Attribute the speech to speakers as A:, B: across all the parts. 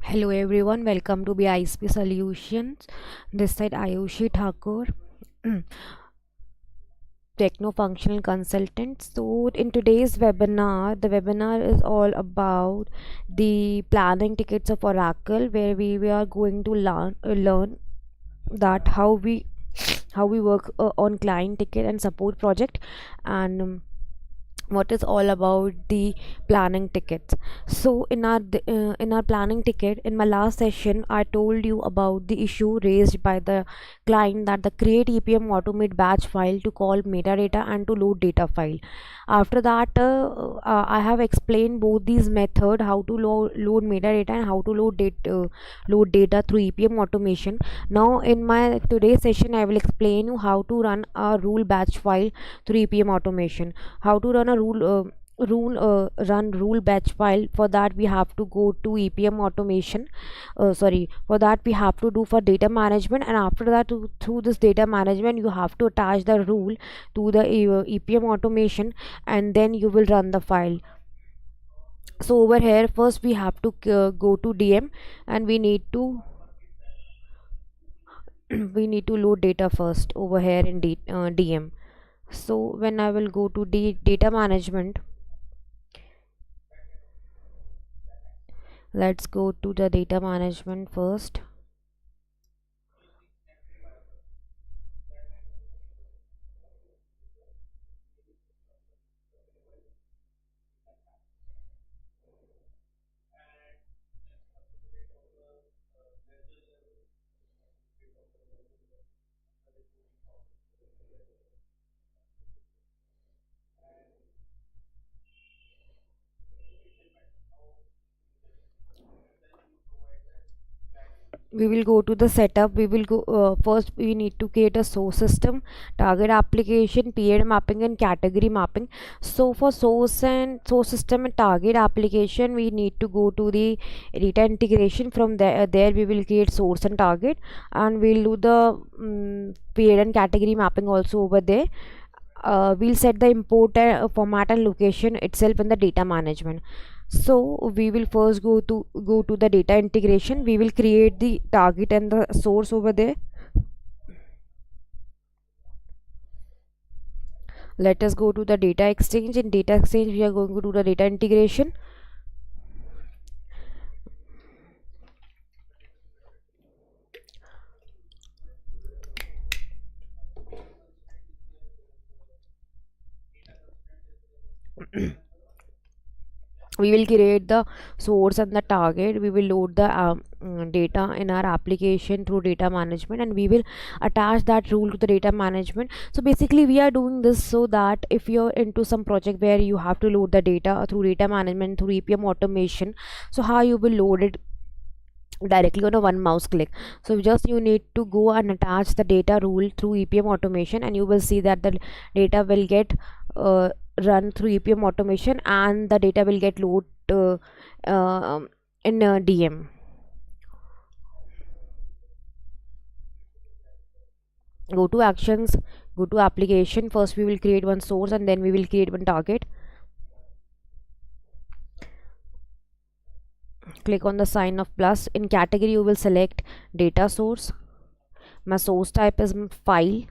A: Hello everyone, welcome to BISP Solutions. This side Ayushi Thakur, techno-functional consultant. So in today's webinar, the webinar is all about the planning tickets of Oracle, where we are going to learn that how we work on client ticket and support project, and what is all about the planning tickets. So in our planning ticket, in my last session I told you about the issue raised by the client, that the create EPM automate batch file to call metadata and to load data file. After that, I have explained both these method, how to load metadata and how to load data through EPM automation. Now in my today's session I will explain you how to run a rule batch file through EPM automation, how to run a rule batch file. For that we have to go to EPM automation, for that we have to do for data management, and after that through this data management you have to attach the rule to the EPM automation, and then you will run the file. So over here first we have to go to DM, and we need to we need to load data first over here in DM. So when I will go to data management, let's go to the data management first. We will go to the setup. We will go first we need to create a source system, target application, period mapping and category mapping. So for source system and target application, we need to go to the data integration. From there we will create source and target, and we'll do the period and category mapping also over there. We'll set the import format and location itself in the data management. So we will first go to the data integration. We will create the target and the source over there. Let us go to the data exchange. In data exchange we are going to do the data integration. We will create the source and the target. We will load the data in our application through data management, and we will attach that rule to the data management. So basically we are doing this so that if you're into some project where you have to load the data through data management through EPM automation, so how you will load it directly on a one mouse click. So just you need to go and attach the data rule through EPM automation, and you will see that the data will get run through EPM automation, and the data will get loaded in DM. Go to actions, go to application. First we will create one source, and then we will create one target. Click on the sign of plus. In category you will select data source. My source type is file.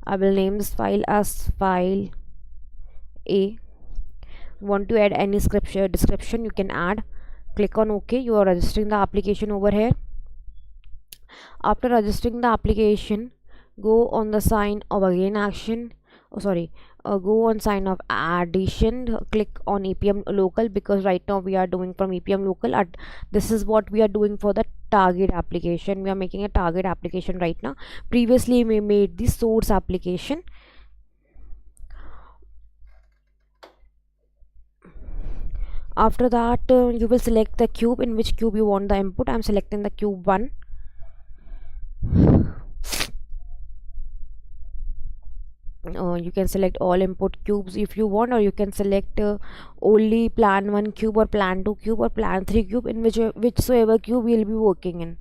A: I will name this file as file A. Want to add any description, you can add. Click on OK. You are registering the application over here. After registering the application, go on the sign of again action. Go on sign of addition. Click on EPM local, because right now we are doing from EPM local. This is what we are doing for the target application. We are making a target application right now. Previously we made the source application. After that, you will select the cube, in which cube you want the input. I'm selecting the cube 1. You can select all input cubes if you want, or you can select only plan 1 cube, or plan 2 cube, or plan 3 cube, in whichsoever cube you'll be working in.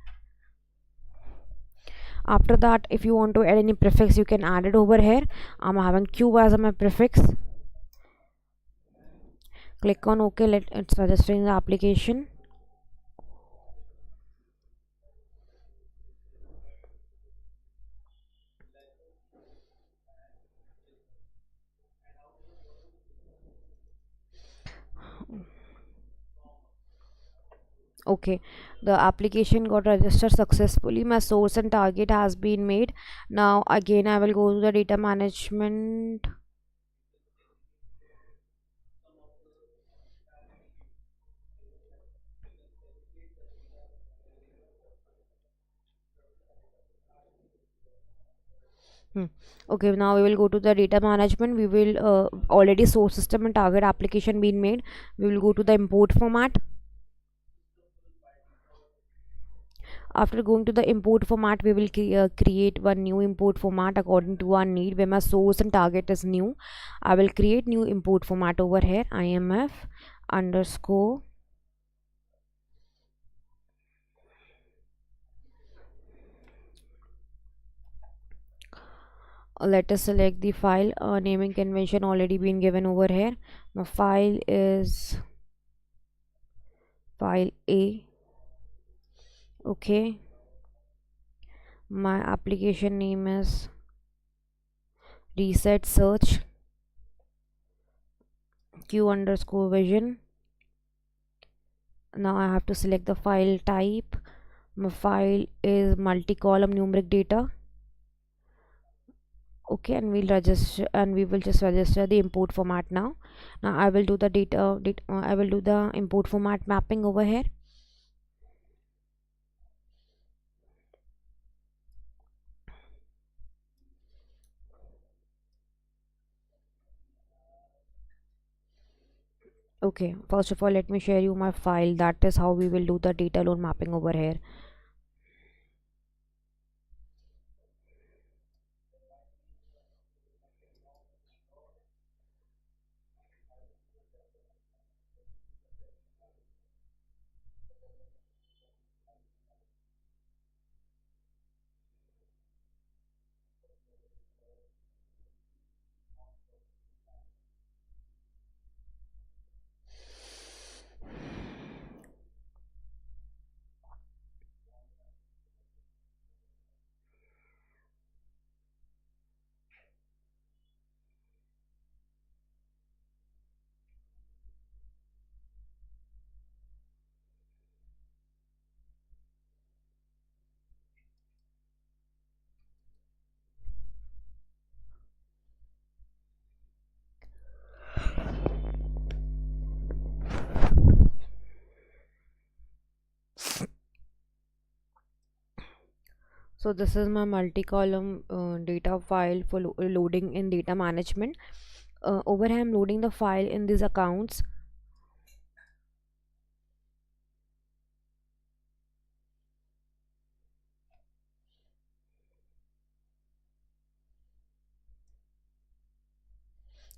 A: After that, if you want to add any prefix, you can add it over here. I'm having cube as my prefix. Click on OK. It's registering the application. Okay, the application got registered successfully. My source and target has been made. Now again I will go to the data management. Okay, now we will go to the data management. We will already source system and target application been made. We will go to the import format. After going to the import format, we will create one new import format according to our need. Where my source and target is new, I will create new import format over here. IMF underscore let us select the file. Naming convention already been given over here. My file is file A. Okay, my application name is reset search q underscore vision. Now I have to select the file type. My file is multi-column numeric data. Okay, and we will just register the import format now. I will do the I will do the import format mapping over here. Okay, first of all, let me share you my file. That is how we will do the data load mapping over here. So this is my multi-column data file for loading in data management. Over here I'm loading the file in these accounts.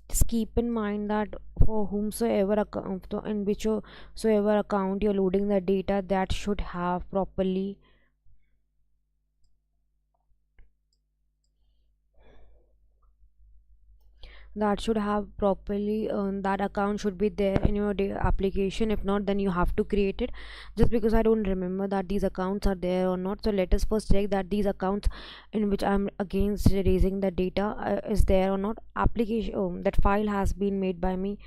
A: Just keep in mind that for whomsoever account, in whichsoever account you're loading the data, that should have properly that account should be there in your application. If not, then you have to create it. Just because I don't remember that these accounts are there or not, so let us first check that these accounts in which I'm against raising the data is there or not. Application that file has been made by me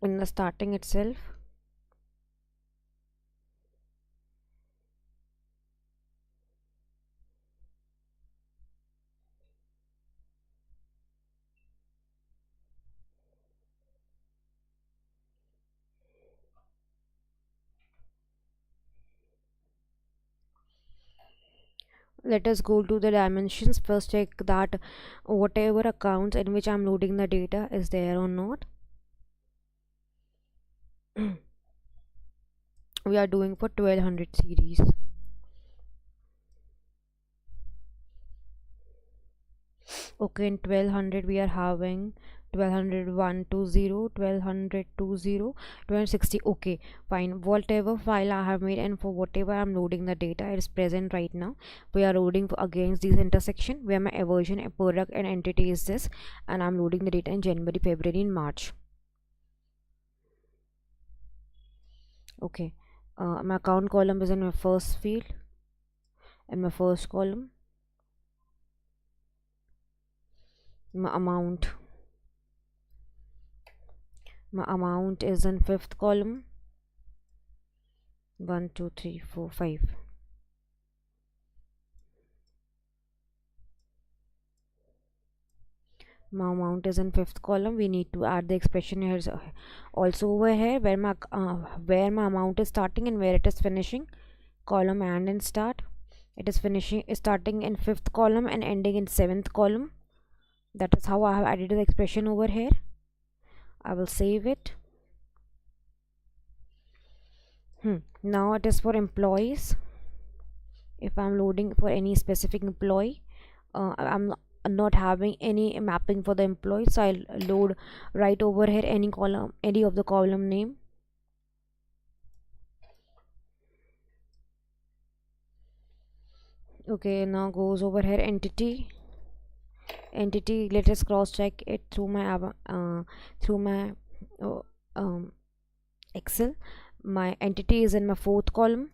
A: in the starting itself. Let us go to the dimensions. First check that whatever accounts in which I'm loading the data is there or not. we are doing for 1200 series. Okay, in 1200 we are having 1200 120, 1200 20, 1260. Okay, fine. Whatever file I have made and for whatever I'm loading the data, it is present right now. We are loading for against this intersection where my version, a product and entity is this, and I'm loading the data in January, February, and March. Okay, my account column is in my first field, in my first column. My amount is in fifth column. 1 2 3 4 5. My amount is in fifth column. We need to add the expression here also over here where my amount is starting and where it is finishing. Column and in start. It is starting in fifth column and ending in seventh column. That is how I have added the expression over here. I will save it. Now it is for employees. If I'm loading for any specific employee, I'm not having any mapping for the employee, so I'll load right over here any column, any of the column name. Okay, now goes over here entity. Let us cross check it through my Excel. My entity is in my fourth column.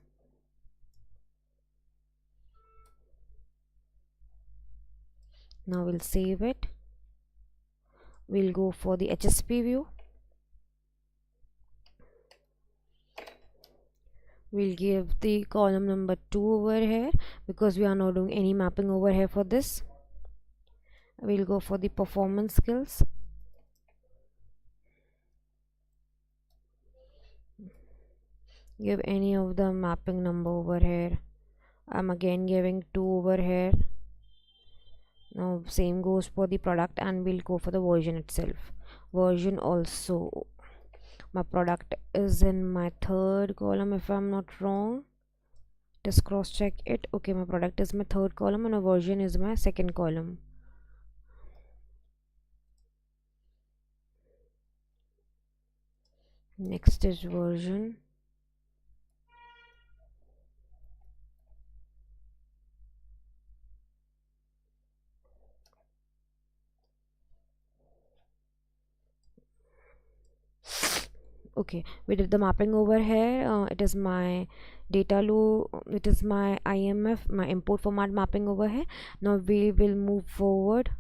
A: Now we'll save it. We'll go for the HSP view. We'll give the column number 2 over here because we are not doing any mapping over here for this. We'll go for the performance skills. Give any of the mapping number over here. I'm again giving 2 over here. Now same goes for the product, and we'll go for the version itself. Version also, my product is in my third column if I'm not wrong. Just cross check it. Okay, my product is my third column and my version is my second column. Next is version. Okay, we did the mapping over here. It is my data low, it is my IMF, my import format mapping over here. Now we will move forward.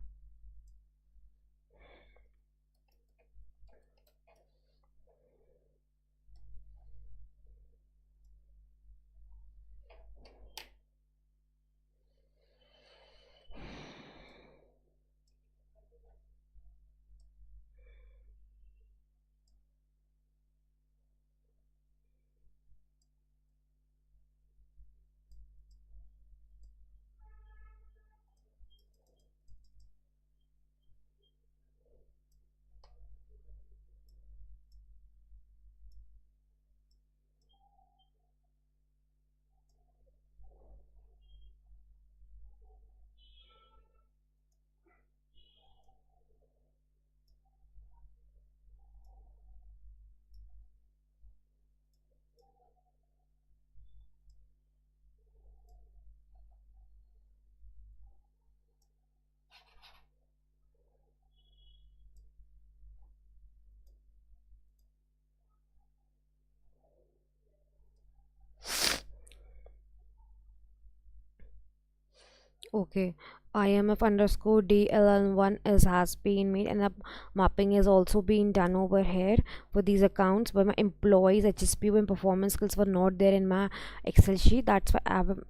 A: Okay, IMF underscore DLL1 has been made, and the mapping is also being done over here for these accounts. But my employees HSP and performance skills were not there in my Excel sheet. That's why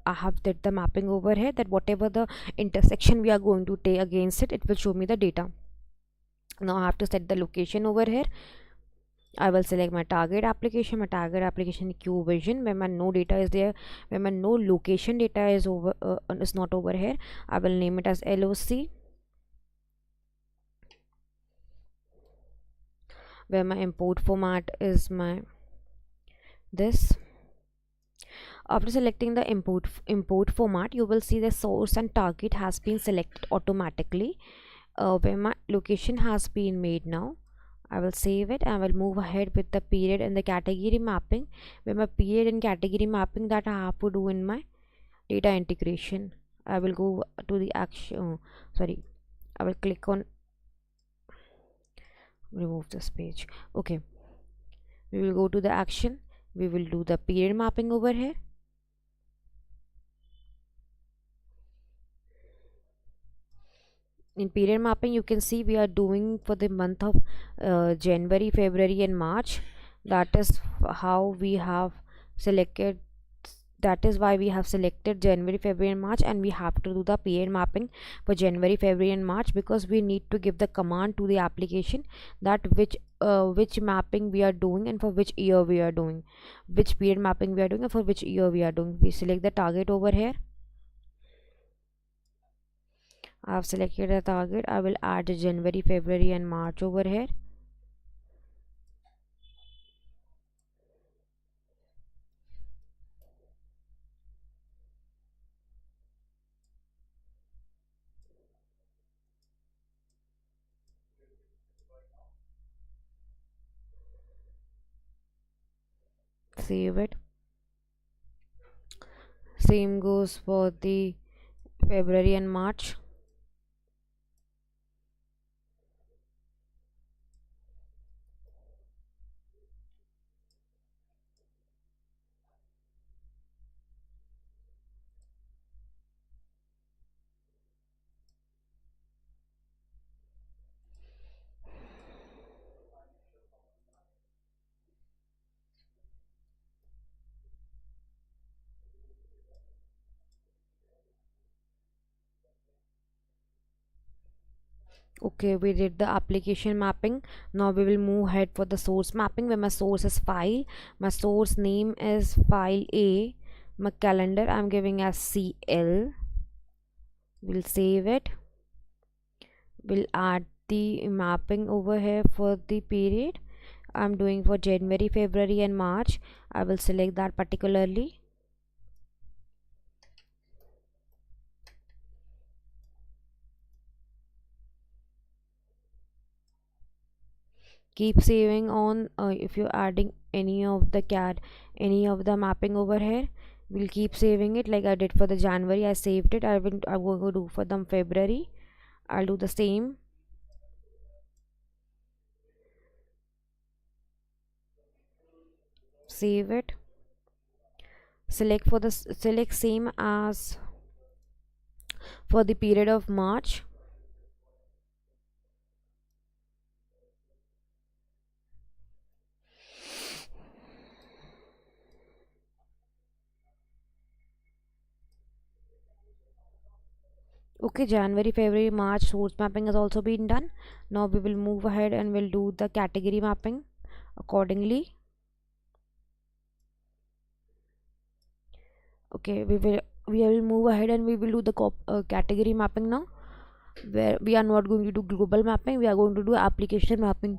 A: I have did the mapping over here, that whatever the intersection we are going to take against it, it will show me the data. Now I have to set the location over here. I will select my target application, queue vision, where my no data is there, where my no location data is not over here. I will name it as LOC, where my import format is my this. After selecting the import format, you will see the source and target has been selected automatically. Where my location has been made now, I will save it and I will move ahead with the period and the category mapping. Where my period and category mapping that I have to do in my data integration. I will go to the action. Sorry, I will click on remove this page. Okay, we will go to the action. We will do the period mapping over here. In period mapping, you can see we are doing for the month of January, February and March. That is how we have selected, that is why we have selected January, February and March, and we have to do the period mapping for January, February and March, because we need to give the command to the application that which mapping we are doing and for which year we are doing, which period mapping we are doing and for which year we are doing. We select the target over here. I have selected a target. I will add January, February and March over here. Save it. Same goes for the February and March. Okay, we did the application mapping. Now we will move ahead for the source mapping, where my source is file. My source name is file A. My calendar I'm giving as CL. We'll save it. We'll add the mapping over here for the period. I'm doing for January, February and March. I will select that particularly. Keep saving on if you're adding any of the mapping over here. We'll keep saving it like I did for the January. I saved it. I'm going to do for them February. I'll do the same. Save it. Select same as for the period of March. Okay, January, February, March source mapping has also been done. Now we will move ahead and we'll do the category mapping accordingly. Okay, we will move ahead and we will do the category mapping now, where we are not going to do global mapping, we are going to do application mapping.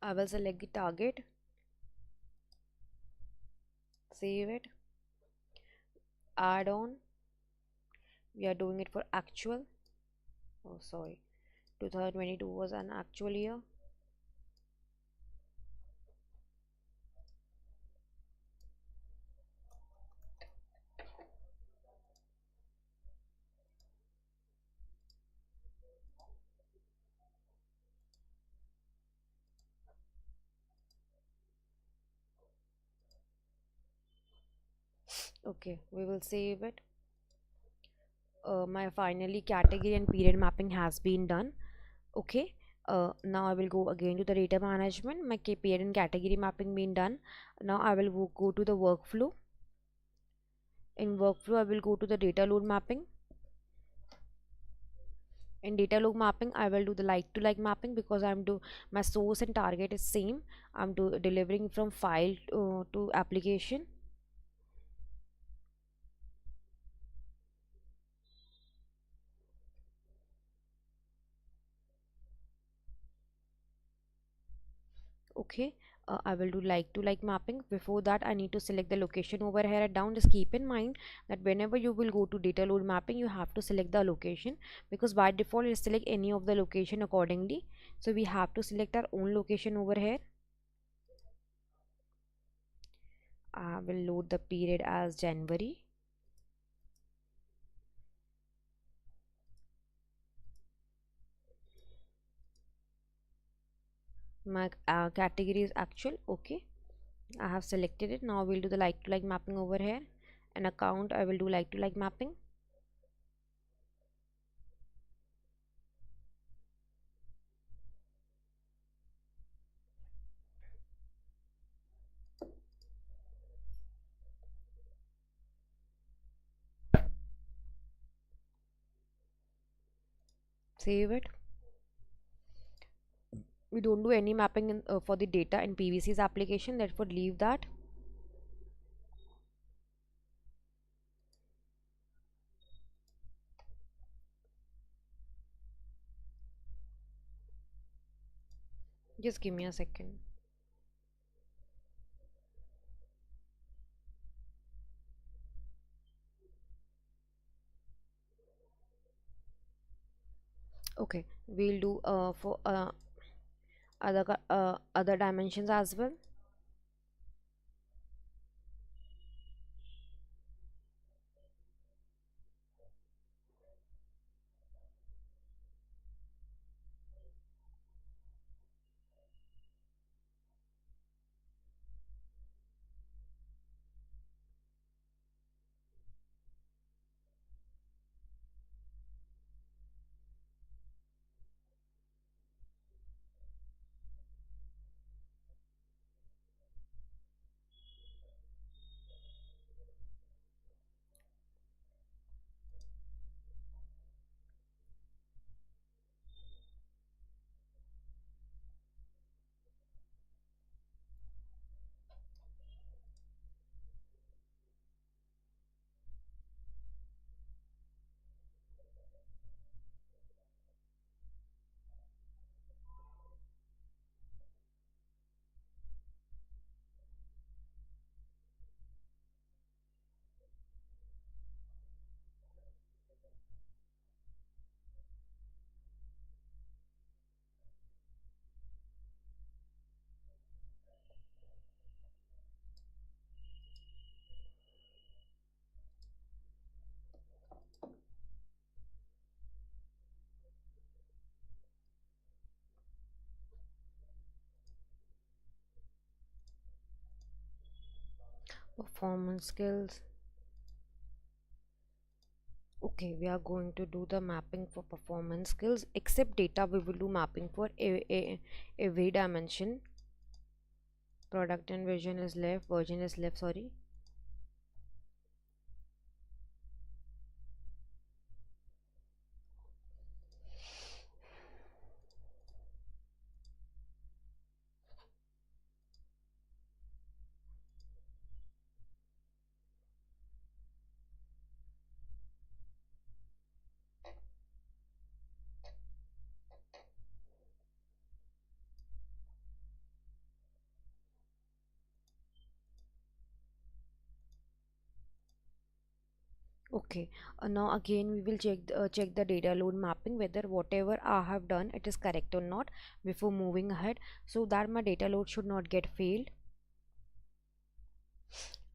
A: I will select the target, save it, add on. We are doing it for actual. Oh, sorry, 2022 was an actual year. Okay, we will save it. My finally category and period mapping has been done. Okay, now I will go again to the data management. My period and category mapping been done. Now I will go to the workflow. In workflow, I will go to the data load mapping. In data load mapping, I will do the like to like mapping, because my source and target is same. I'm delivering from file to application. Okay, I will do like to like mapping. Before that, I need to select the location over here and down. Just keep in mind that whenever you will go to data load mapping, you have to select the location, because by default it select any of the location accordingly. So we have to select our own location over here. I will load the period as January. My category is actual. Okay, I have selected it. Now we'll do the like to like mapping over here. An account, I will do like to like mapping. Save it. We don't do any mapping for the data in PVC's application, therefore leave that. Just give me a second. Okay, we'll do for other dimensions as well. Performance skills. Okay, we are going to do the mapping for performance skills. Except data, we will do mapping for every dimension. Product and version is left, sorry. Okay, now again we will check the data load mapping whether whatever I have done it is correct or not before moving ahead, so that my data load should not get failed.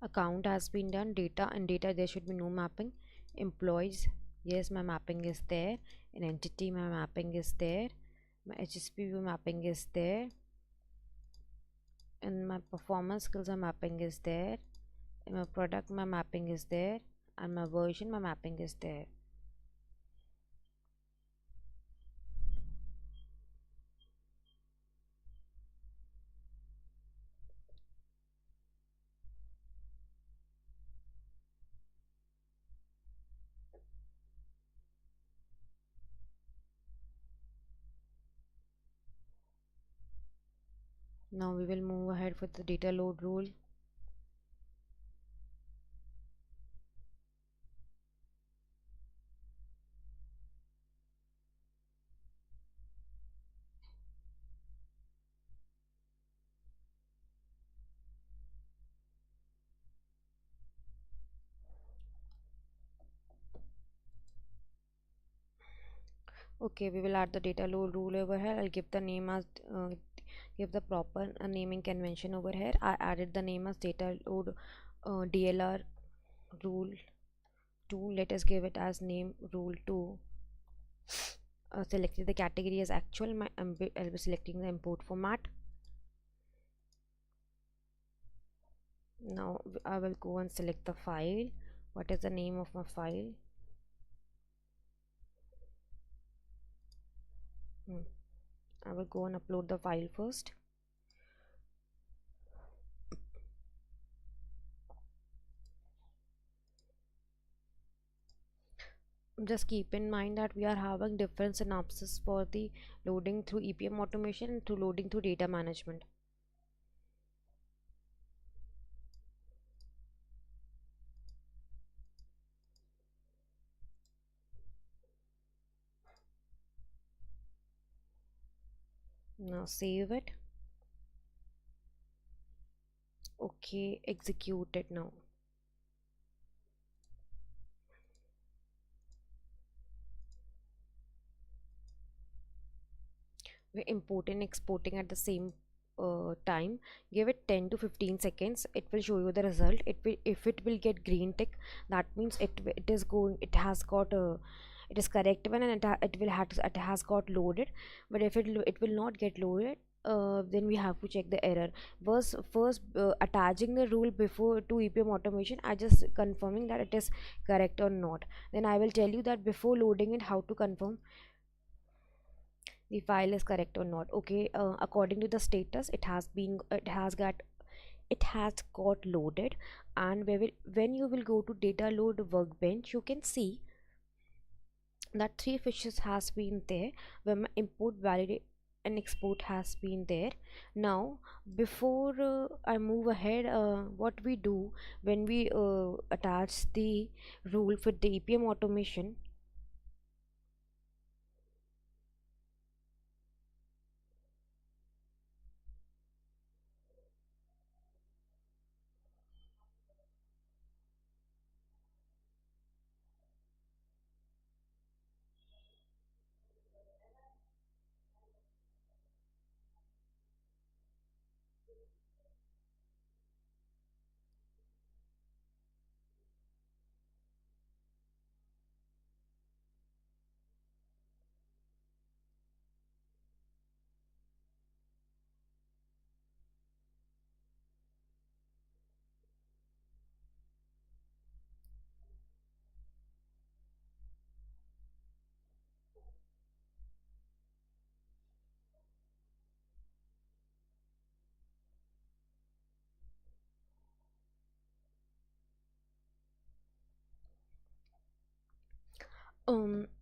A: Account has been done. Data and data, there should be no mapping. Employees, yes, my mapping is there. In entity, my mapping is there. My HSPV mapping is there. And my performance skills, my mapping is there. In my product, my mapping is there. And my version, my mapping is there. Now we will move ahead with the data load rule. Okay, we will add the data load rule over here. I'll give the name as give the proper naming convention over here. I added the name as data load DLR rule 2. Let us give it as name rule 2. Selected the category as actual. I'll be selecting the import format. Now I will go and select the file. What is the name of my file? I will go and upload the file first. Just keep in mind that we are having different synopsis for the loading through EPM automation and through loading through data management. Now save it. Okay, execute it now. We're importing and exporting at the same time. Give it 10 to 15 seconds. It will show you the result. If it will get green tick, that means it is going, it has got a, it is correct one, and it has got loaded. But if it will not get loaded, then we have to check the error. First attaching the rule before to EPM automation, I just confirming that it is correct or not. Then I will tell you that before loading it, how to confirm the file is correct or not. Okay, according to the status, it has got loaded. And when you will go to data load workbench, you can see that 3 fishes has been there, where my import validate and export has been there. Now before I move ahead, what we do when we attach the rule for the EPM automation,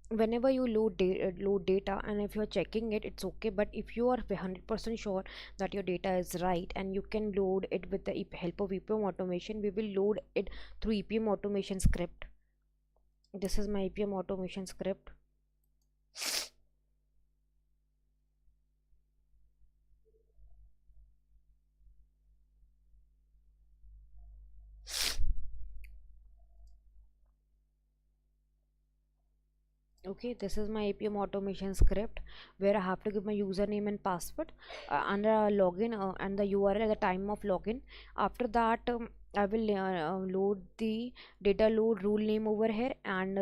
A: whenever you load data, and if you're checking it, it's okay. But if you are 100% sure that your data is right and you can load it with the help of EPM automation, we will load it through EPM automation script. This is my EPM automation script. Okay, this is my APM automation script, where I have to give my username and password under login and the URL at the time of login. After that, I will load the data load rule name over here, and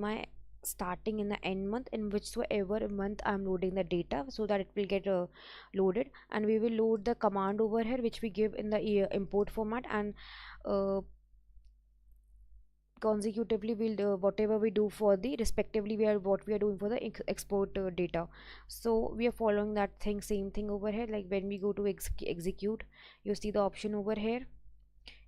A: my starting in the end month, in whichsoever month I'm loading the data, so that it will get loaded. And we will load the command over here, which we give in the import format, and uh, consecutively we'll do whatever we do for the respectively, we are what we are doing for the export data. So we are following that same thing over here. Like when we go to execute, you see the option over here,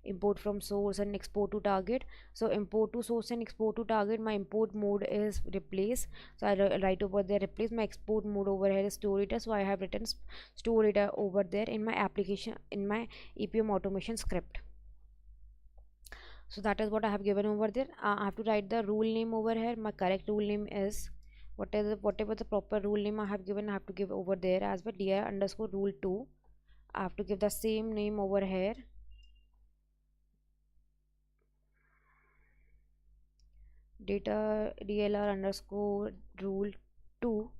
A: import from source and export to target. So import to source and export to target, my import mode is replace. So I write over there replace. My export mode over here is store data, so I have written store data over there in my application, in my EPM automation script. So that is what I have given over there. I have to write the rule name over here. My correct rule name is whatever the proper rule name I have given, I have to give over there as well. dir underscore rule 2. I have to give the same name over here. data dlr underscore rule 2,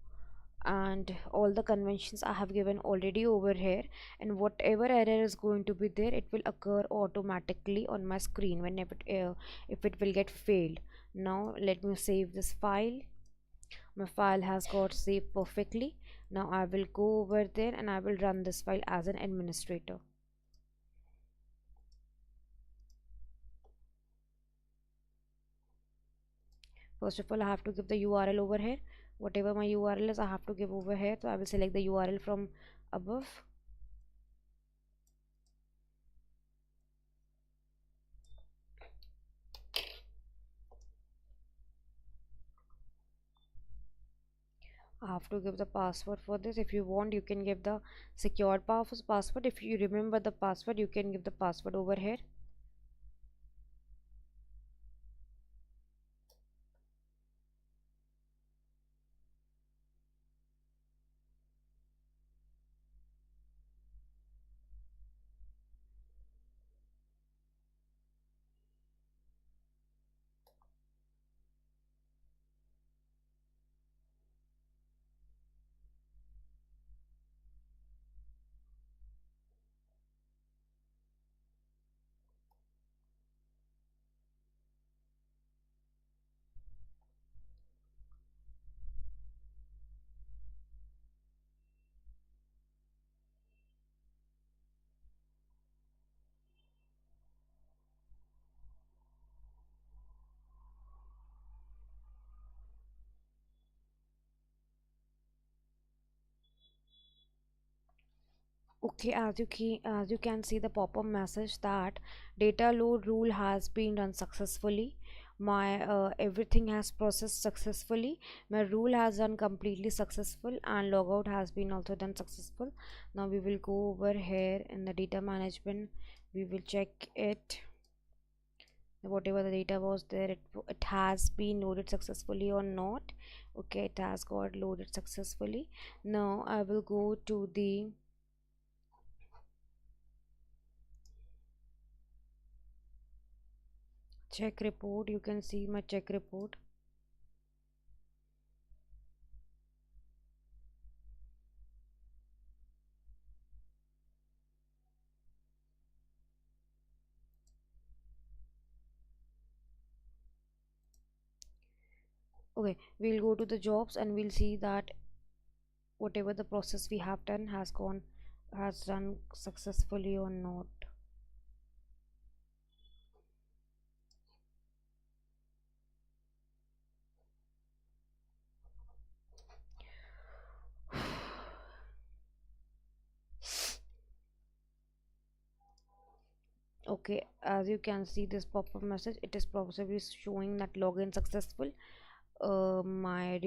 A: and all the conventions I have given already over here, and whatever error is going to be there, it will occur automatically on my screen whenever if it will get failed. Now let me save this file. My file has got saved perfectly. Now I will go over there and I will run this file as an administrator. First of all, I have to give the URL over here. Whatever my URL is, I have to give over here. So I will select the URL from above. I have to give the password for this. If you want, you can give the secured password. If you remember the password, you can give the password over here. Okay, as you can see the pop-up message that data load rule has been done successfully. My everything has processed successfully. My rule has done completely successful, and logout has been also done successful. Now we will go over here in the data management. We will check it. Whatever the data was there, it has been loaded successfully or not. Okay, it has got loaded successfully. Now I will go to the check report. You can see my check report. Okay, we'll go to the jobs and we'll see that whatever the process we have done has done successfully or not. Okay, as you can see this pop-up message, it is possibly showing that login successful. My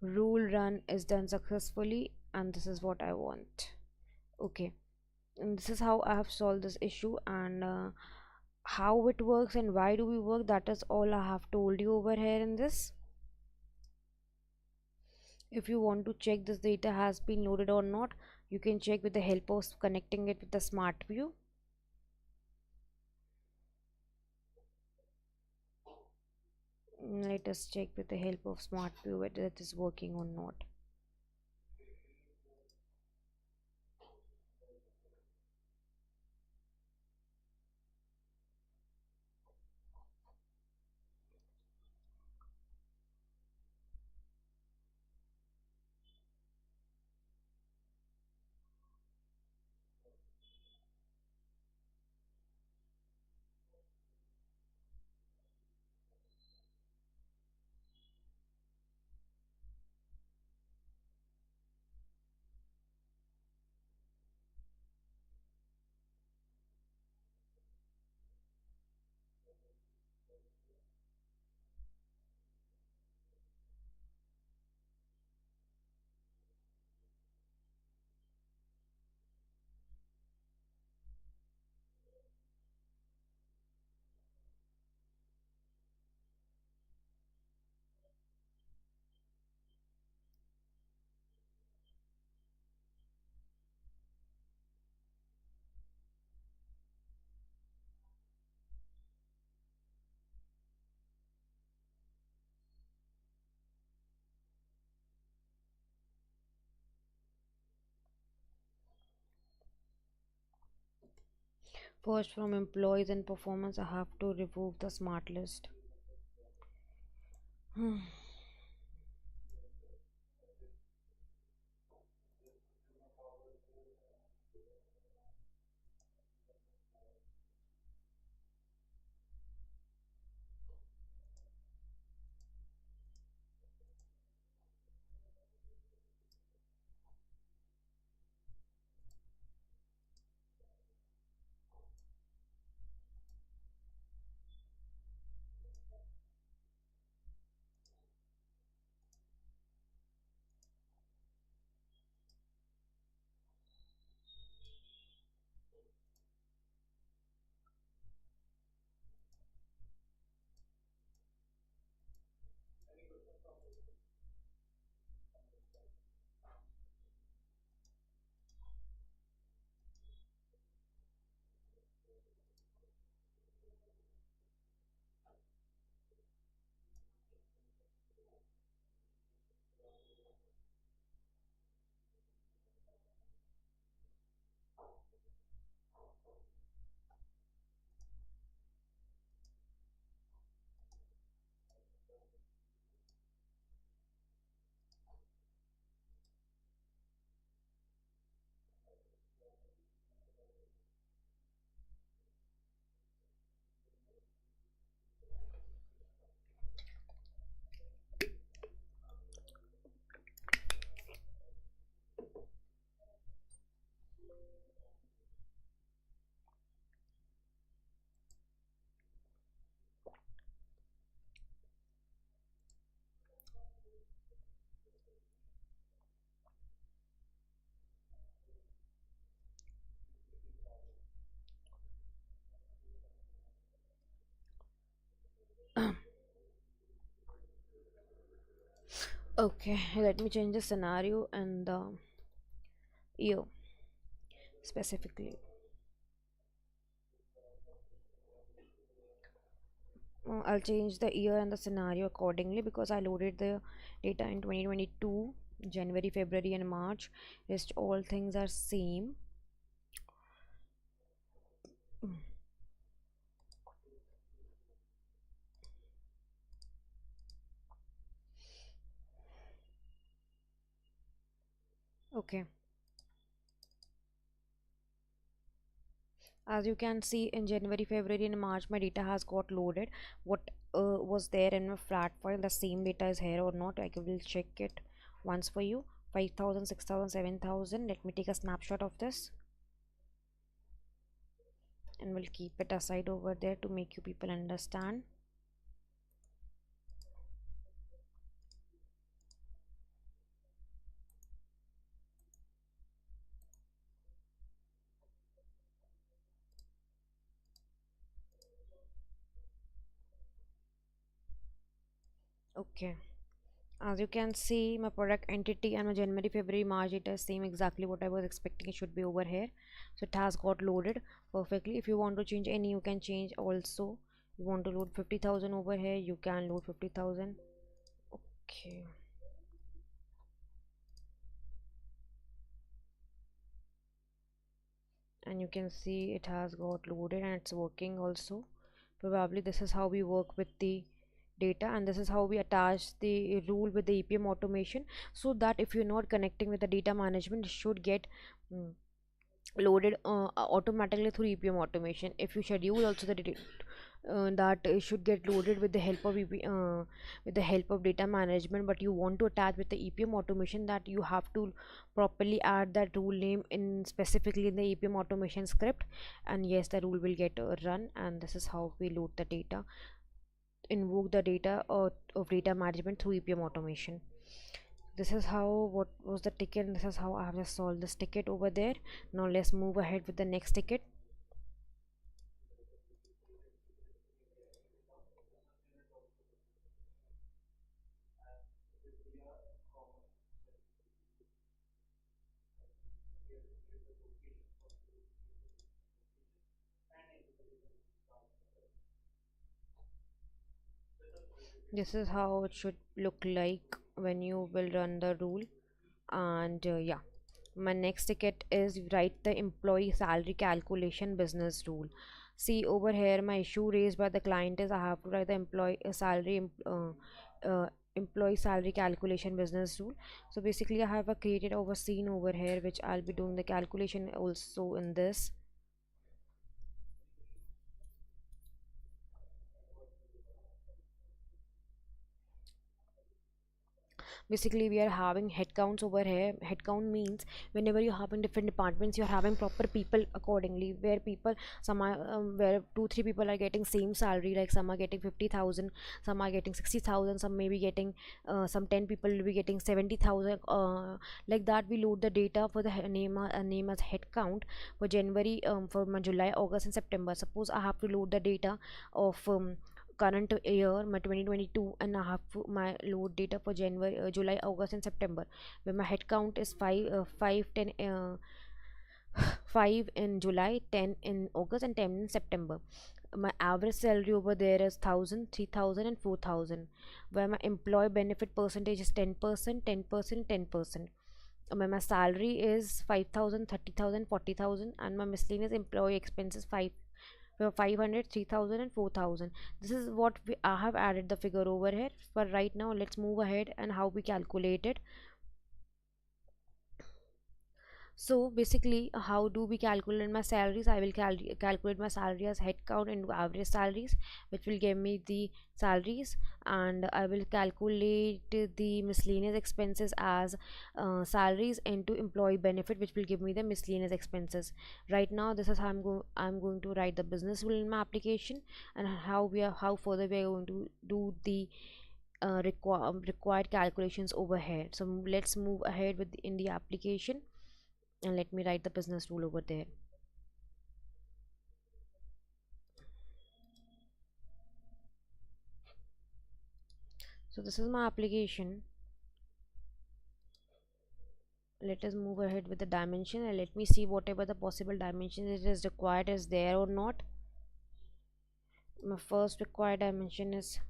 A: rule run is done successfully, and this is what I want. Okay, and this is how I have solved this issue, and how it works and why do we work, that is all I have told you over here in this. If you want to check this data has been loaded or not, you can check with the help of connecting it with the smart view. Let us check with the help of smart view whether it is working or not. First, from employees and performance, I have to remove the smart list. Okay, let me change the scenario and the year specifically. I'll change the year and the scenario accordingly because I loaded the data in 2022, January, February, and March. Rest all things are same. Okay, as you can see in January, February, and March, my data has got loaded. What was there in my flat file, the same data is here or not? I will check it once for you. 5,000, 6,000, 7,000. Let me take a snapshot of this and we'll keep it aside over there to make you people understand. Okay, as you can see, my product entity and my January, February, March data is same exactly what I was expecting. It should be over here, so it has got loaded perfectly. If you want to change any, you can change also. You want to load 50,000 over here, you can load 50,000. Okay, and you can see it has got loaded and it's working also. Probably this is how we work with the data, and this is how we attach the rule with the EPM automation, so that if you're not connecting with the data management, it should get loaded automatically through EPM automation. If you schedule also the data, that should get loaded with the help of with the help of data management, but you want to attach with the EPM automation, that you have to properly add that rule name in specifically in the EPM automation script, and yes, the rule will get run. And this is how we load the data, invoke the data of data management through EPM automation. This is how, what was the ticket, and this is how I have just solved this ticket over there. Now let's move ahead with the next ticket. This is how it should look like when you will run the rule. And yeah, My next ticket is write the employee salary calculation business rule. See over here, my issue raised by the client is I have to write the employee salary calculation business rule. So basically I have a created over scene over here which I'll be doing the calculation also in this. Basically we are having headcounts over here. Headcount means whenever you're having different departments, you're having proper people accordingly, where people, some are where 2 3 people are getting same salary, like some are getting 50,000, some are getting 60,000, some may be getting some 10 people will be getting 70,000, like that. We load the data for the name as headcount for January, for my July, August and September. Suppose I have to load the data of current year, my 2022, and I have my load data for January, July, August and September, where my head count is 5 in July, 10 in August and 10 in September. My average salary over there is 1,000, 3,000 and 4,000, where my employee benefit percentage is 10%, 10%, 10%. My salary is 5,000, 30,000, 40,000, and my miscellaneous employee expenses 500, 3,000 and 4,000. This is what I have added the figure over here. But right now let's move ahead and how we calculate it. So basically, how do we calculate my salaries? I will calculate my salary as headcount into average salaries, which will give me the salaries, and I will calculate the miscellaneous expenses as salaries into employee benefit, which will give me the miscellaneous expenses. Right now, this is how I'm going to write the business rule in my application, and how further we are going to do the required calculations over here. So let's move ahead with in the application, and let me write the business rule over there. So this is my application. Let us move ahead with the dimension, and let me see whatever the possible dimension it is required is there or not. My first required dimension is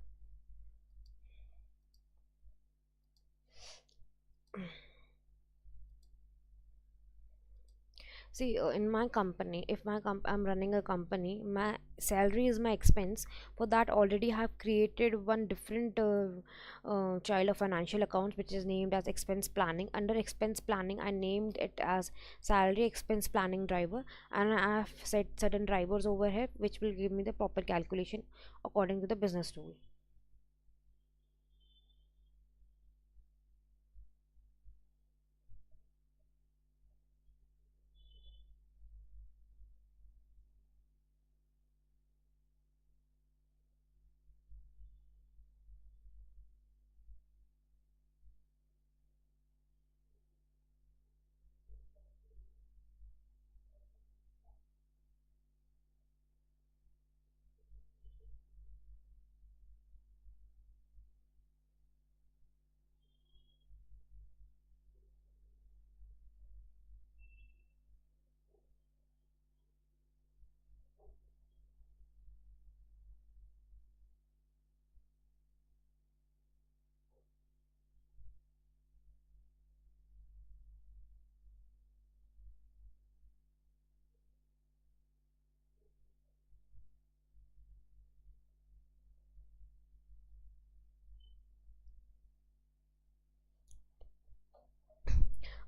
A: see, in my company, if I'm running a company, my salary is my expense. For that, already have created one different child of financial accounts, which is named as expense planning. Under expense planning, I named it as salary expense planning driver, and I have set certain drivers over here which will give me the proper calculation according to the business rule.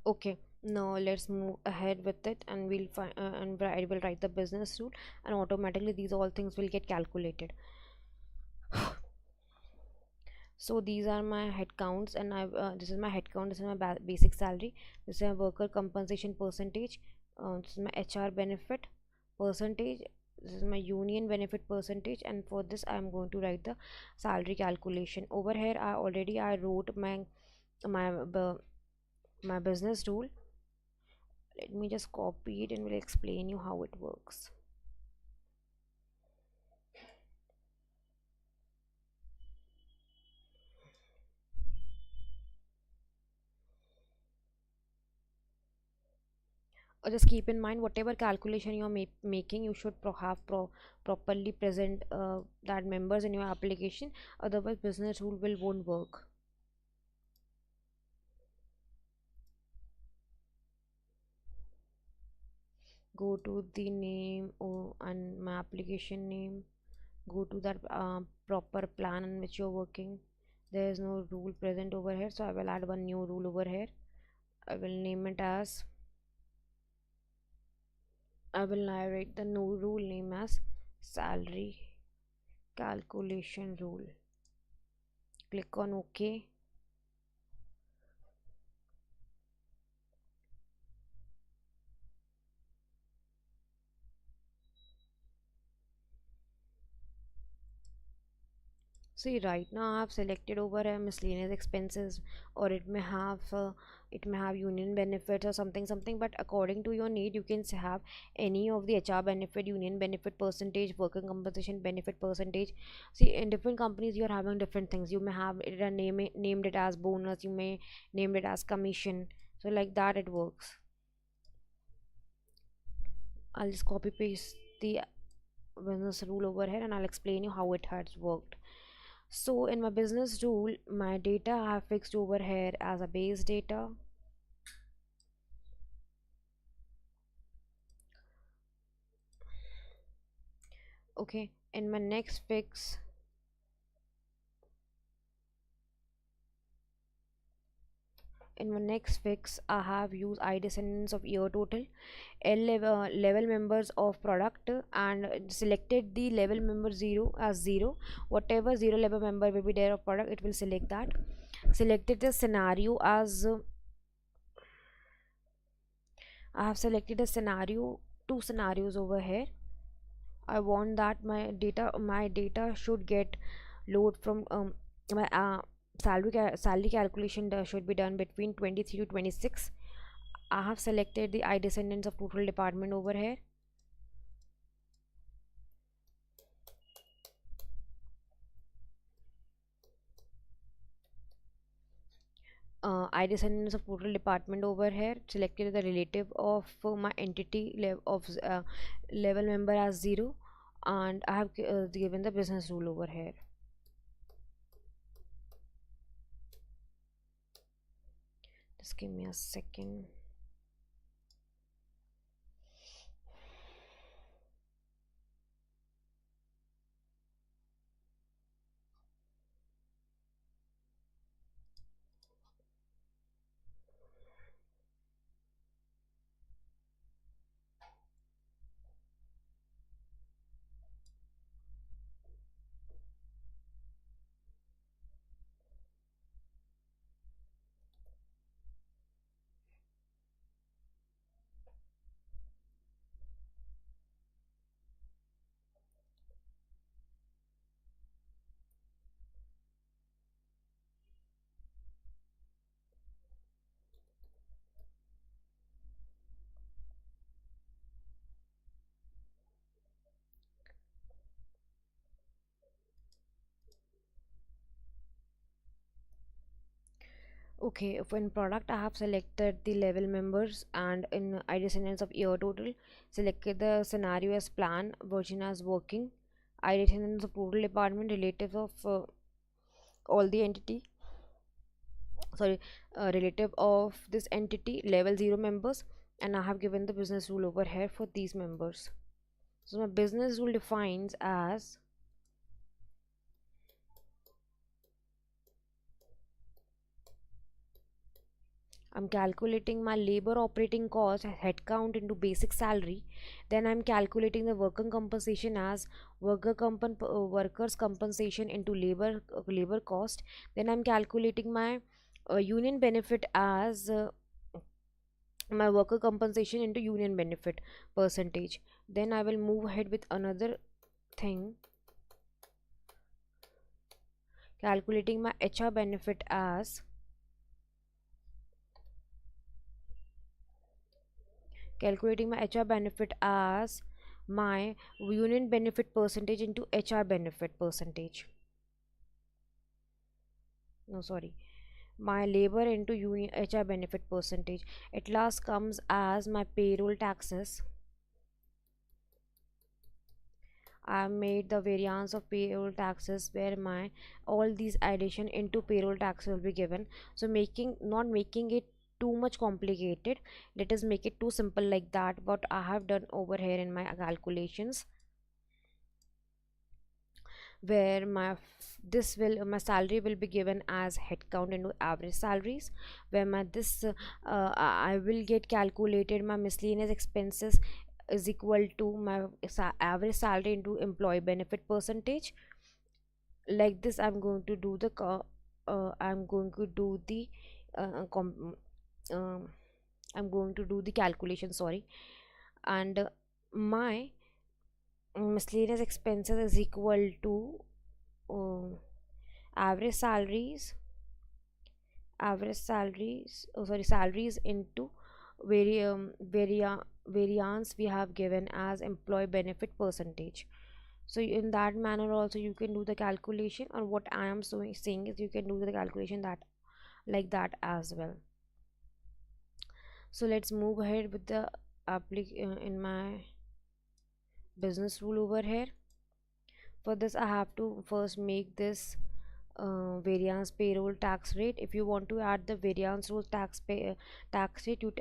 A: Okay, now let's move ahead with it, and we'll find and I will write the business rule, and automatically these all things will get calculated. So these are my head counts, and I this is my head count, this is my basic salary, this is my worker compensation percentage, this is my HR benefit percentage, this is my union benefit percentage, and for this I am going to write the salary calculation. Over here I wrote my my business rule. Let me just copy it and will explain you how it works. Just keep in mind, whatever calculation you're making, you should properly present that members in your application, otherwise business rule will won't work. go to the name and my application name, go to that proper plan in which you're working. There is no rule present over here, so I will add one new rule over here. I will name it as, I will narrate the new rule name as salary calculation rule. Click on OK. See, right now I have selected over a miscellaneous expenses, or it may have union benefits or something. But according to your need, you can have any of the HR benefit, union benefit percentage, working compensation benefit percentage. See, in different companies, you are having different things. You may have it named it as bonus. You may name it as commission. So like that it works. I'll just copy paste the business rule over here, and I'll explain you how it has worked. So in my business rule, my data I have fixed over here as a base data. Okay, in my next fix, I have used I descendants of year total, level members of product, and selected the level member 0 as 0. Whatever 0 level member will be there of product, it will select that. Selected the scenario as I have selected a scenario, two scenarios over here. I want that my data should get load from my salary calculation should be done between 23 to 26. I have selected the I descendants of total department over here. I descendants of total department over here, selected the relative of my entity level member as 0, and I have given the business rule over here. Just give me a second. Okay, if in product I have selected the level members, and in I descendants of year total, selected the scenario as plan, version as working, I descendants of total department, relative of all the entity, sorry, relative of this entity, level 0 members, and I have given the business rule over here for these members. So my business rule defines as, I'm calculating my labor operating cost headcount into basic salary. Then I'm calculating the worker compensation as workers compensation into labor cost. Then I'm calculating my union benefit as my worker compensation into union benefit percentage. Then I will move ahead with another thing, calculating my HR benefit as my union benefit percentage into HR benefit percentage. No, sorry, my labor into union HR benefit percentage. At last comes as my payroll taxes. I made the variance of payroll taxes where my all these addition into payroll tax will be given. So not making it too much complicated. Let us make it too simple like that. What I have done over here in my calculations, where my salary will be given as headcount into average salaries, where my this I will get calculated my miscellaneous expenses is equal to my average salary into employee benefit percentage. Like this I'm going to do the um, I'm going to do the calculation, sorry. And my miscellaneous expenses is equal to uh, average salaries salaries into variance we have given as employee benefit percentage. So in that manner also you can do the calculation, or what I am saying is you can do the calculation that like that as well. So let's move ahead with the in my business rule over here. For this I have to first make this variance payroll tax rate. If you want to add the variance rule tax rate,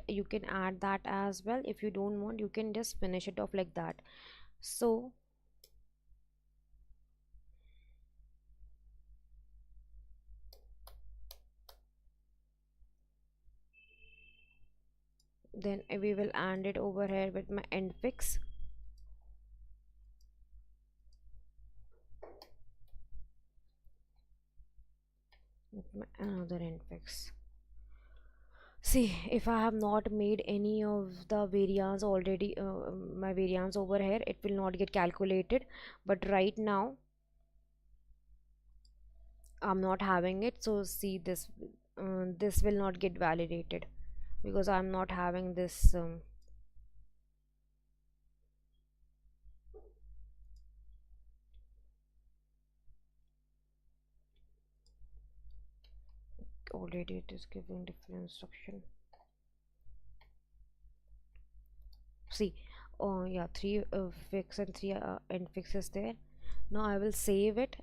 A: you can add that as well. If you don't want, you can just finish it off like that. So then we will add it over here with my end fix. With my another end fix. See, if I have not made any of the variance already, my variance over here, it will not get calculated. But right now I'm not having it, so see this this will not get validated because I'm not having this already it is giving different instruction. See, oh yeah, three fix and three end fixes there. Now I will save it.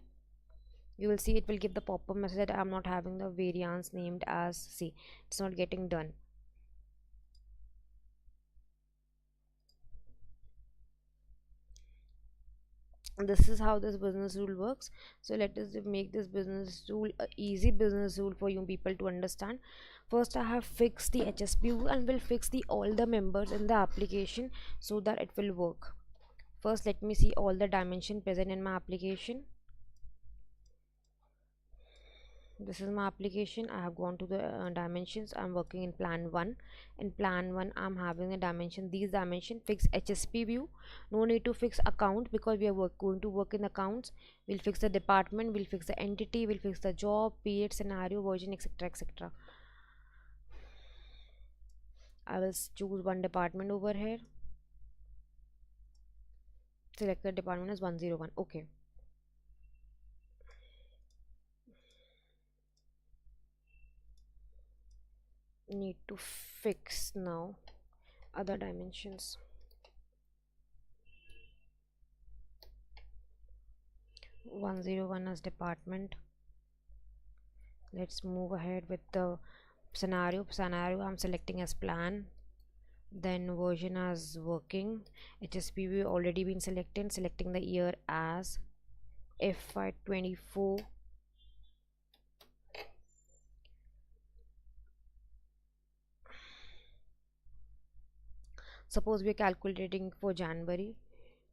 A: You will see it will give the pop-up message that I'm not having the variance named as. See, it's not getting done. This is how this business rule works. So let us make this business rule a easy business rule for you people to understand. First I have fixed the HSP and will fix the all the members in the application so that it will work. First let me see all the dimension present in my application. This is my application. I have gone to the dimensions. I'm working in plan 1. In plan 1 I'm having a dimension, these dimension fix HSP view. No need to fix account because we are going to work in accounts. We'll fix the department, we'll fix the entity, we'll fix the job, period, scenario, version, etc, etc. I will choose one department over here. Select the department as 101. Okay, need to fix now other dimensions. 101 as department. Let's move ahead with the scenario. I'm selecting as plan, then version as working, HSP view already been selected, selecting the year as FY24. Suppose we are calculating for January.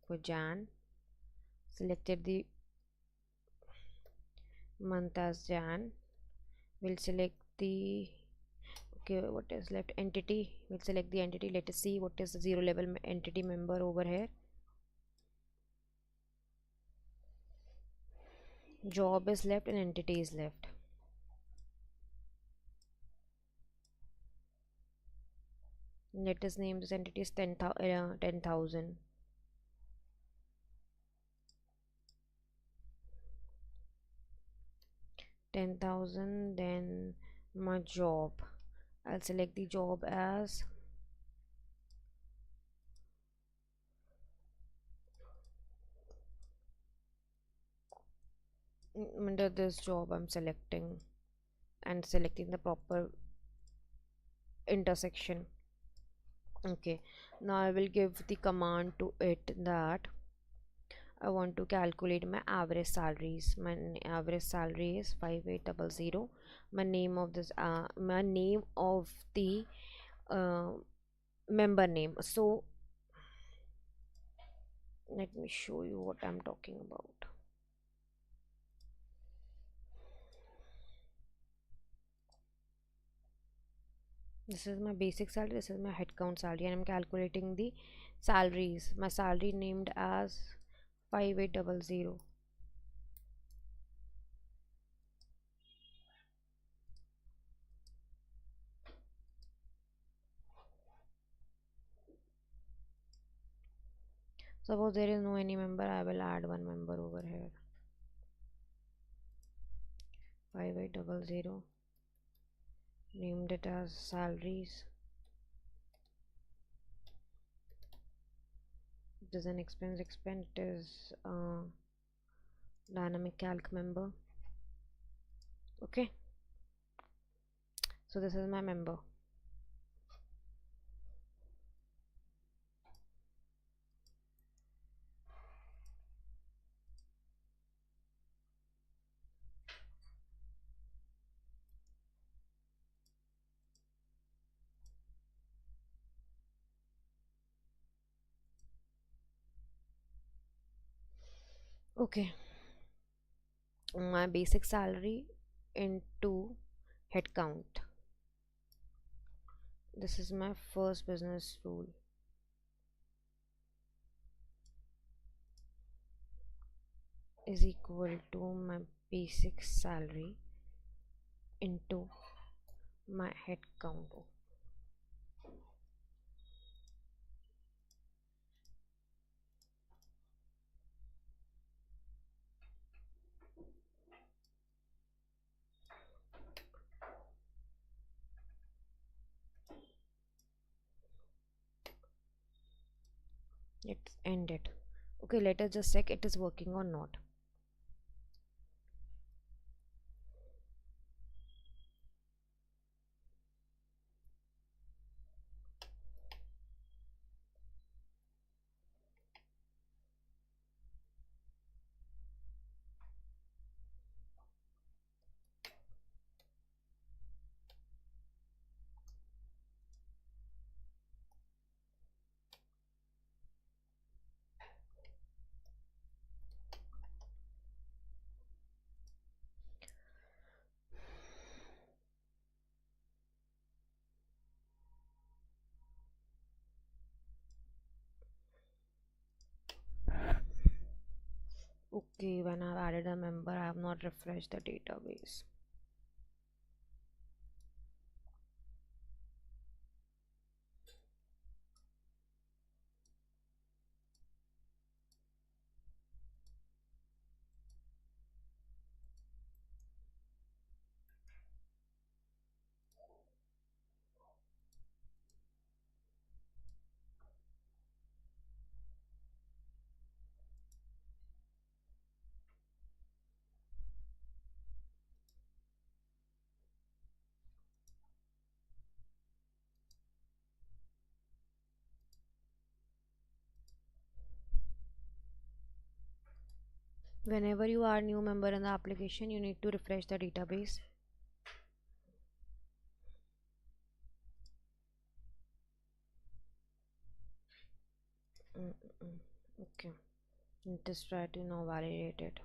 A: For Jan, selected the month as Jan. We'll select the, okay, what is left, entity. We'll select the entity. Let us see what is the 0 level entity member over here. Job is left and entity is left. Let us name this entity as 10,000. Then my job, I'll select the job as under this job I'm selecting and selecting the proper intersection. Okay, now I will give the command to it that I want to calculate my average salaries. My average salary is 5800. My name of this my name of the uh, member name. So let me show you what I'm talking about. This is my basic salary, this is my headcount salary, and I'm calculating the salaries. My salary named as 5800. Suppose there is no any member, I will add one member over here. 5800, named it as salaries. It is an expense, it is dynamic calc member. Okay, so this is my member. Okay, my basic salary into headcount. This is my first business rule, is equal to my basic salary into my head count. It's ended. Okay, let us just check it is working or not. Okay, when I've added a member, I have not refreshed the database. Whenever you are new member in the application, you need to refresh the database. Okay, just try to now validate it.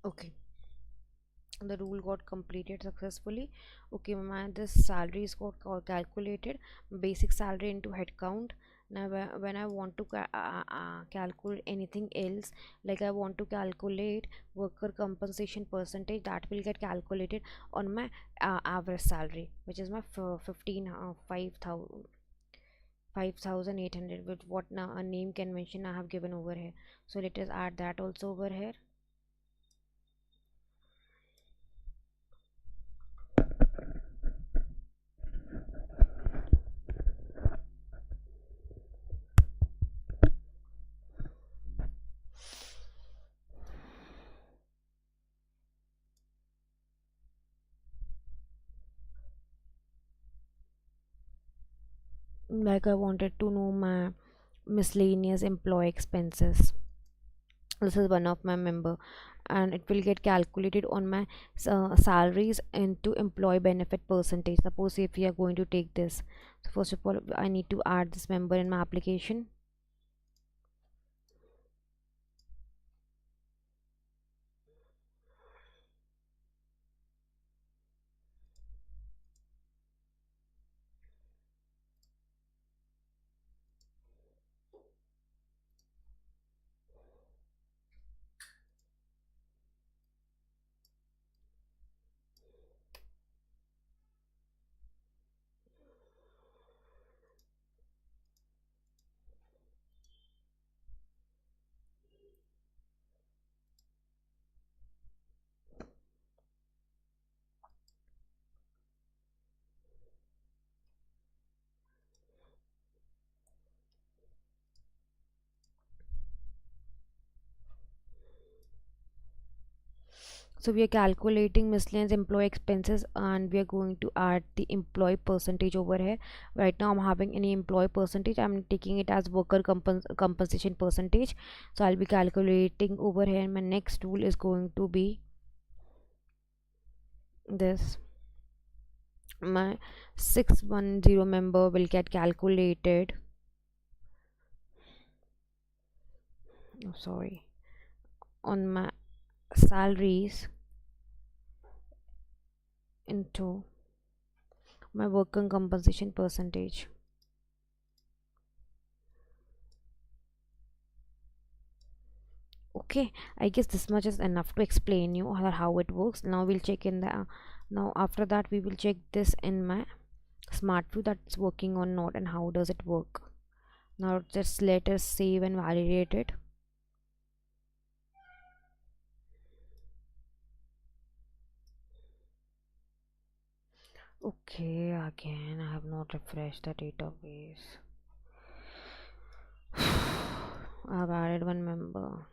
A: Okay, The rule got completed successfully. Okay, my this salary is got calculated, basic salary into headcount. Now when I want to calculate anything else, like I want to calculate worker compensation percentage, that will get calculated on my average salary, which is my 5,800, with what now a name convention I have given over here. So let us add that also over here. Like I wanted to know my miscellaneous employee expenses. This is one of my member, and it will get calculated on my salaries into employee benefit percentage. Suppose if we are going to take this, so first of all I need to add this member in my application. So we are calculating miscellaneous employee expenses, and we are going to add the employee percentage over here. Right now I'm having any employee percentage, I'm taking it as worker compensation percentage. So I'll be calculating over here. My next tool is going to be this. My 610 member will get calculated, oh sorry, on my salaries into my worker compensation percentage. Okay, I guess this much is enough to explain you how it works. Now we'll check in the now after that we will check this in my smart view that's working or not, and how does it work. Now just let us save and validate it. Okay, again I have not refreshed the database. I've added one member.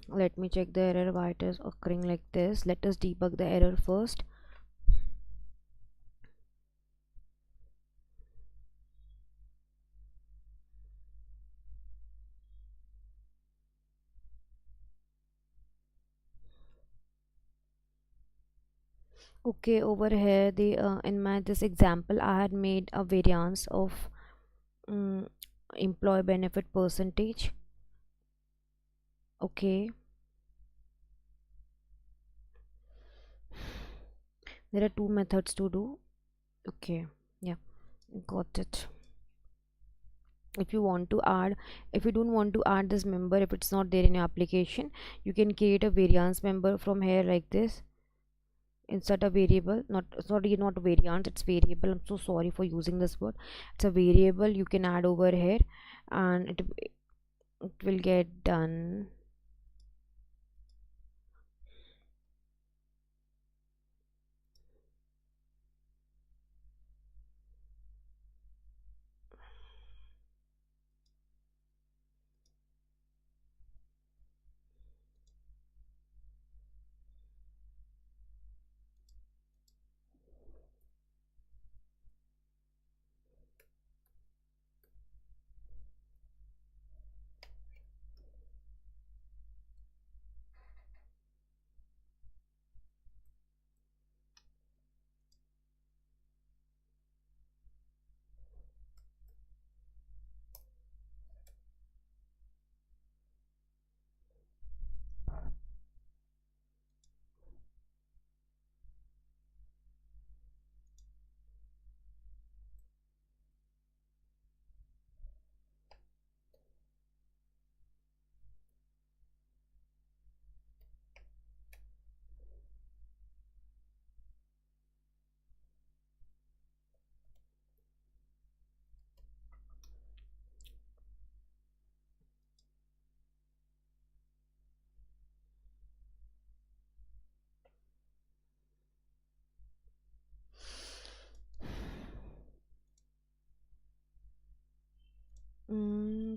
A: Let me check the error, why it is occurring like this. Let us debug the error first. Okay, over here the in my this example I had made a variance of um, employee benefit percentage. Okay, there are two methods to do. Okay, yeah, got it. If you want to add, if you don't want to add this member, if it's not there in your application, you can create a variance member from here like this. insert a variable, not sorry, not variance, it's variable. I'm so sorry for using this word. It's a variable you can add over here, and it will get done.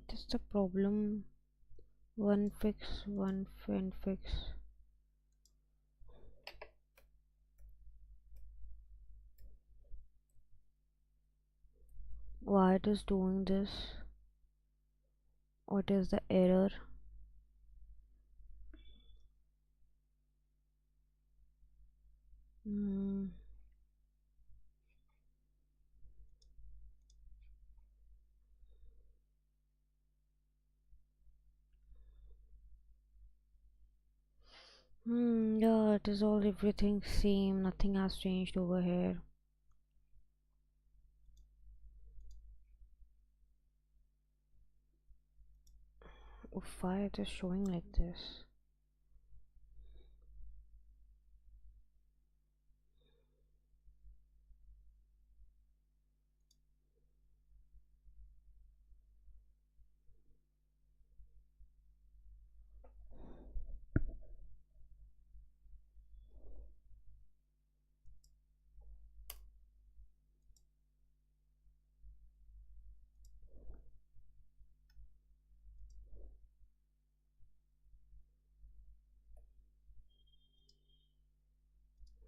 A: That's the problem. One fix, one fin fix. Why it is doing this? What is the error? Mm. Yeah, it is all everything same. Nothing has changed over here. Why it is showing like this?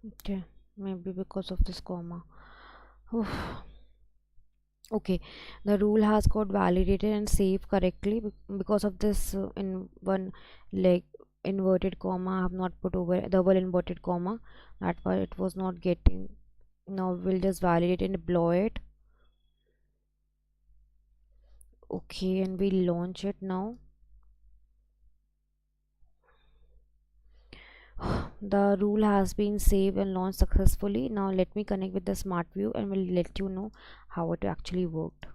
A: Okay, maybe because of this comma. Oof. Okay, the rule has got validated and saved correctly because of this in one, like, inverted comma. I have not put over double inverted comma. That's why it was not getting. Now we'll just validate and deploy it. Okay, and we launch it now. The rule has been saved and launched successfully. Now let me connect with the smart view and we'll let you know how it actually worked.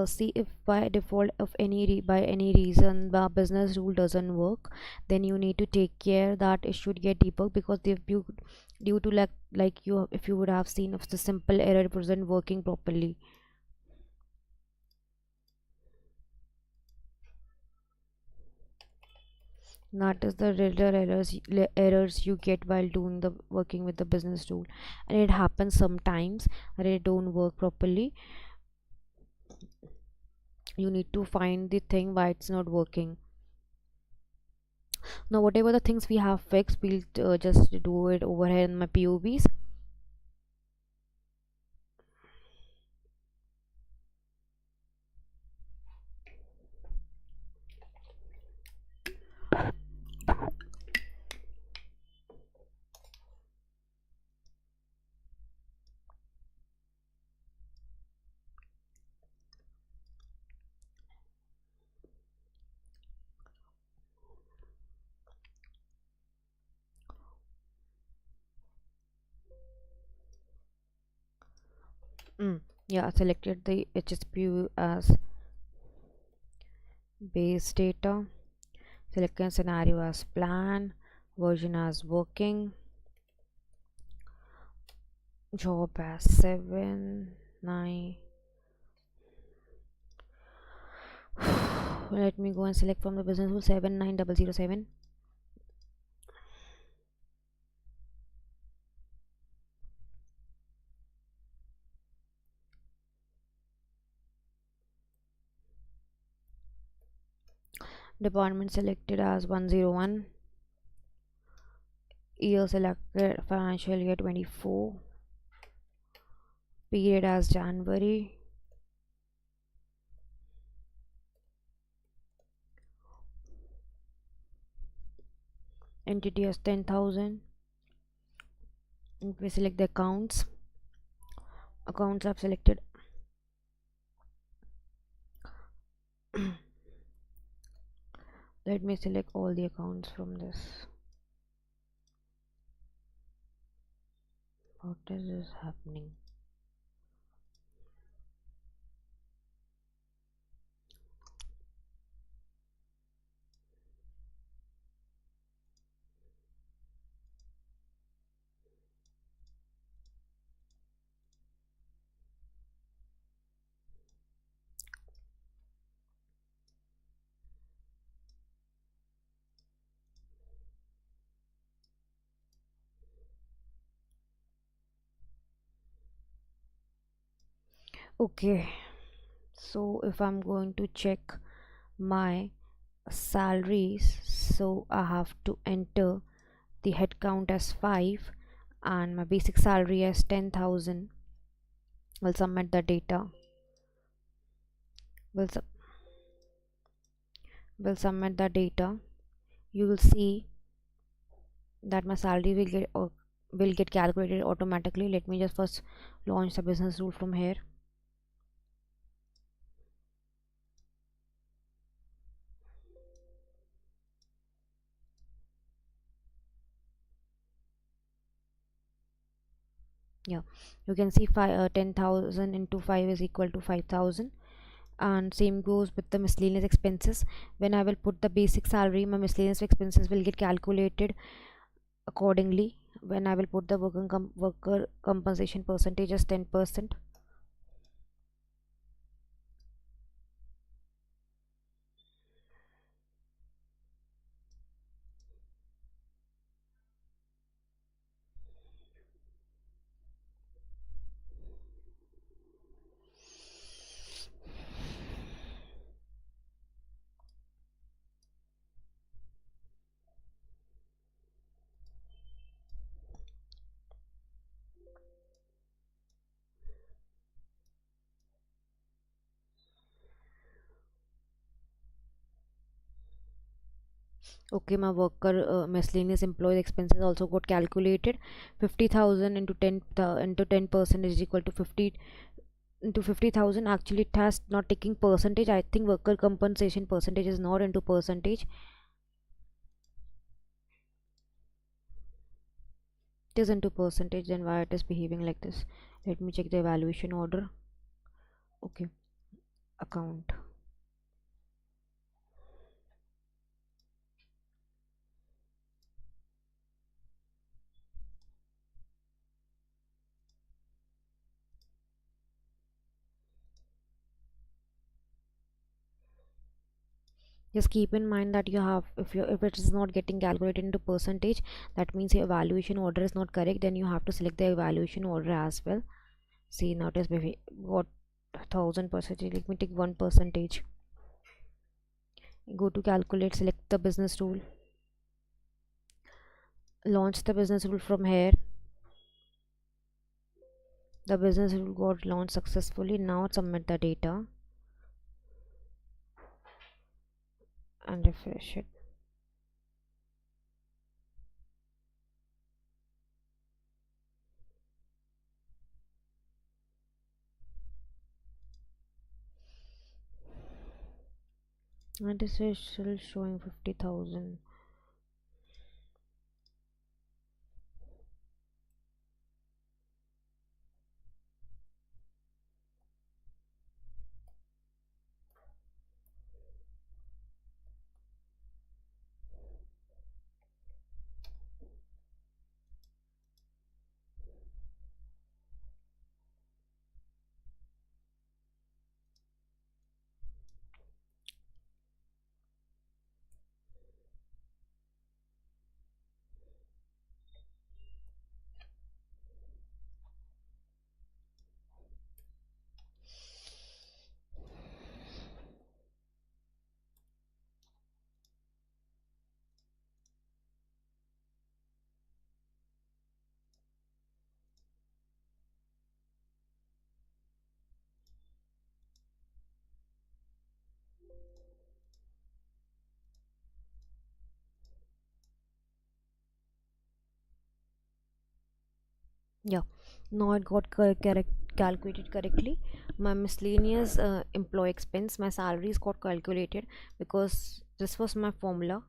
A: See, if by default, if by any reason the business rule doesn't work, then you need to take care that it should get debugged, because due to like you, if you would have seen, if the simple error wasn't working properly. That is the regular errors you get while doing the working with the business rule, and it happens sometimes that it don't work properly. You need to find the thing why it's not working. Now whatever the things we have fixed, we'll just do it over here in my POVs. Yeah, selected the HSPU as base data, selected scenario as plan, version as working, job as 7 9. Let me go and select from the business rule 79007. Department selected as 101, year selected financial year 24, period as January, entity as 10,000. We select the accounts. Accounts I've selected. Let me select all the accounts from this. What is this happening? Okay, so if I'm going to check my salaries, so I have to enter the headcount as 5 and my basic salary as 10,000. Will submit the data. Will su will submit the data. You will see that my salary will get calculated automatically. Let me just first launch the business rule from here. Yeah, you can see 10,000 into 5 is equal to 5,000, and same goes with the miscellaneous expenses. When I will put the basic salary, my miscellaneous expenses will get calculated accordingly. When I will put the worker compensation percentage as 10%. Okay, my worker miscellaneous employee expenses also got calculated. 50,000 into 10% is equal to 50 into 50,000. Actually, it has not taking percentage. I think worker compensation percentage is not into percentage. It is into percentage. Then why it is behaving like this? Let me check the evaluation order. Okay, account. Just keep in mind that you have, if it is not getting calculated into percentage, that means your evaluation order is not correct. Then you have to select the evaluation order as well. See, now it is got 1,000%. Let me take 1%. Go to calculate, select the business rule, launch the business rule from here. The business rule got launched successfully. Now submit the data and refresh it. And this is still showing 50,000. Yeah, now it got calculated correctly. My miscellaneous employee expense, my salaries got calculated because this was my formula.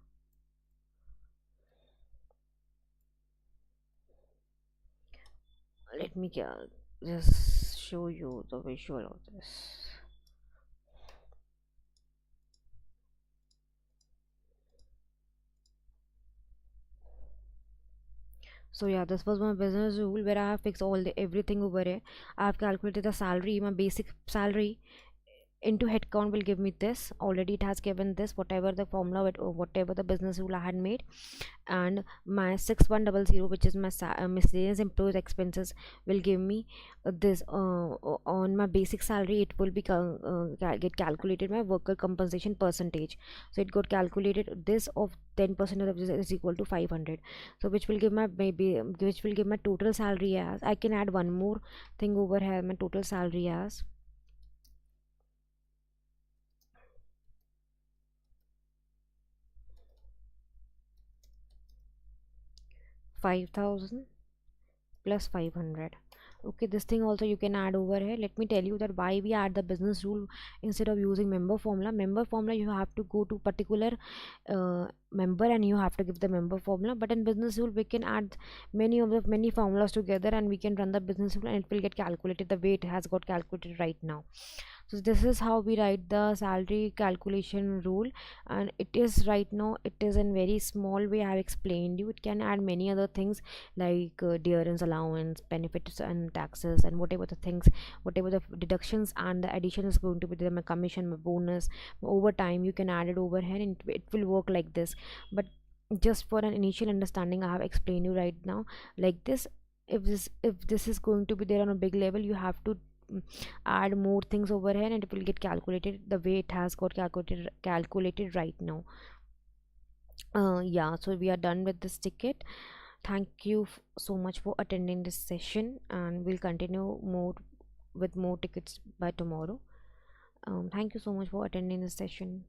A: Let me just show you the visual of this. So yeah, this was my business rule where I have fixed all the everything over here. I have calculated the salary, my basic salary into headcount will give me this. Already it has given this, whatever the formula or whatever the business rule I had made. And my 6100, which is my miscellaneous employees expenses, will give me this on my basic salary. It will be get calculated my worker compensation percentage. So it got calculated this of 10% of this is equal to 500. So which will give my maybe which will give my total salary as, I can add one more thing over here, my total salary as 5000 plus 500. Okay, this thing also you can add over here. Let me tell you that why we add the business rule instead of using member formula. Member formula, you have to go to particular member and you have to give the member formula, but in business rule we can add many formulas together and we can run the business rule and it will get calculated the way it has got calculated right now. So this is how we write the salary calculation rule, and it is right now, it is in very small way I have explained you. It can add many other things like dearness allowance, benefits and taxes, and whatever the things, whatever the deductions and the addition is going to be there, my commission, my bonus, my overtime, you can add it over here and it will work like this. But just for an initial understanding, I have explained you right now like this. If this is going to be there on a big level, you have to add more things over here and it will get calculated the way it has got calculated right now. Yeah, so we are done with this ticket. Thank you so much for attending this session, and we'll continue more with more tickets by tomorrow. Thank you so much for attending this session.